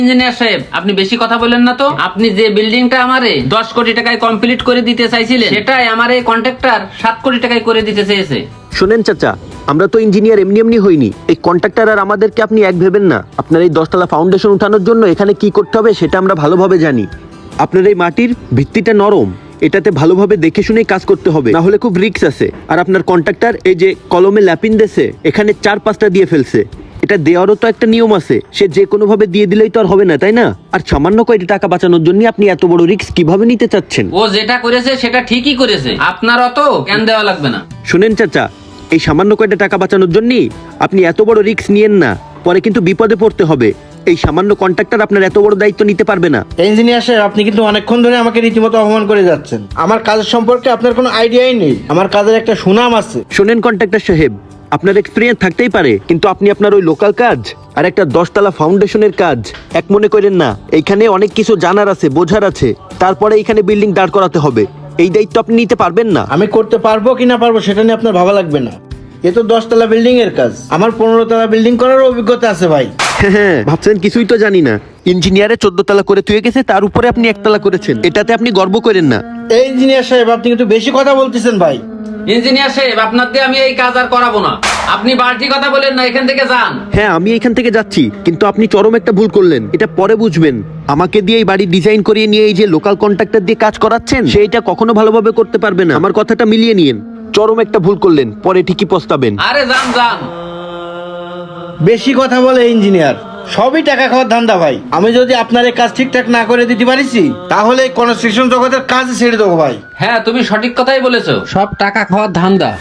Engineer সাহেব, আপনি বেশি কথা বলেন না তো। আপনি যে বিল্ডিংটা আমারে 10 কোটি টাকায় কমপ্লিট করে দিতে চাইছিলেন, সেটাই আমার এই কন্ট্রাক্টর 7 কোটি টাকায় করে দিতে চেয়েছে। শোনেন চাচা, আমরা তো ইঞ্জিনিয়ার এমনি এমনি হইনি। এই কন্ট্রাক্টর আর আমাদেরকে আপনি এক ভেবেন না। আপনার এই 10 তলা ফাউন্ডেশন উঠানোর জন্য এখানে কি করতে হবে সেটা আমরা ভালোভাবে জানি। আপনার এই মাটির ভিত্তিটা নরম, এটাতে ভালোভাবে দেখে শুনেই কাজ করতে হবে, না হলে খুব রিস্ক আছে। আর আপনার কন্ট্রাক্টর এই যে কলমে ল্যাপিন দেছে, এখানে 4-5টা দিয়ে ফেলছে। এটা দেওয়ারও তো একটা নিয়ম আছে, সে যে কোনো ভাবে দিয়ে দিলেই তো আর হবে না, তাই না? আর সামান্য কয়টা টাকা বাঁচানোর জন্য আপনি এত বড় রিস্ক কিভাবে নিতে চাচ্ছেন? ও যেটা করেছে সেটা ঠিকই করেছে, আপনার অত জ্ঞান দেওয়া লাগবে না। শুনেন চাচা, এই সামান্য কয়টা টাকা বাঁচানোর জন্য আপনি এত বড় রিস্ক নিয়েন না, পরে কিন্তু বিপদে পড়তে হবে। এই সামান্য কন্ট্রাক্টর আপনার এত বড় দায়িত্ব নিতে পারবে না। ইঞ্জিনিয়ার সাহেব, আপনি কিন্তু অনেকক্ষণ ধরে আমাকে রীতিমতো অপমান করে যাচ্ছেন। আমার কাজের সম্পর্কে আপনার কোনো আইডিয়াই নেই। আমার কাজের একটা সুনাম আছে। শোনেন কন্ট্রাক্টর সাহেব, আপনার এক্সপিরিয়েন্স থাকতেই পারে, কিন্তু আপনি আপনার ওই লোকাল কাজ আর একটা 10 তলা ফাউন্ডেশনের কাজ এক মনে করেন না। এইখানে অনেক কিছু জানার আছে, বোঝার আছে, তারপরে এইখানে বিল্ডিং দাঁড় করাতে হবে। এই দায়িত্ব আপনি নিতে পারবেন না। আমি করতে পারবো কি না পারবো সেটা নিয়ে আপনার ভাবা লাগবে না। এ তো 10 তলা বিল্ডিং এর কাজ। আমার 15 তলা বিল্ডিং করার অভিজ্ঞতা আছে ভাই। হ্যাঁ, ভাবছেন কিছুই তো জানি না। ইঞ্জিনিয়ারে 14 তলা করে থুয়ে গেছে, তার উপরে আপনি 1 তলা করেছেন। এটাতে আপনি গর্ব করেন না। এই ইঞ্জিনিয়ার সাহেব, আপনি কিন্তু বেশি কথা বলতেছেন ভাই। ইঞ্জিনিয়ার সাহেব, আপনার দিয়ে আমি এই কাজ আর করাবো না। আপনি বাড়তি কথা বলেন না, এখান থেকে যান। হ্যাঁ, আমি এখান থেকে যাচ্ছি, কিন্তু আপনি চরম একটা ভুল করলেন। এটা পরে বুঝবেন। আমাকে দিয়ে এই বাড়ি ডিজাইন করিয়ে নিয়ে এই যে লোকাল কন্ট্রাক্টর দিয়ে কাজ করাচ্ছেন, সেইটা কখনো ভালোভাবে করতে পারবে না। আমার কথাটা মিলিয়ে নিয়েন। চরম একটা ভুল করলেন, পরে ঠিকই পস্তাবেন। আরে যান যান। বেশি কথা বলে ইঞ্জিনিয়ার, সবই টাকা খাওয়ার ধান্দা ভাই। আমি যদি আপনার এই কাজ ঠিকঠাক না করে দিতে পারিছি, তাহলে কনস্ট্রাকশন জগতের কাজ ছেড়ে দেবো ভাই। হ্যাঁ, তুমি সঠিক কথাই বলেছো, সব টাকা খাওয়ার ধান্দা।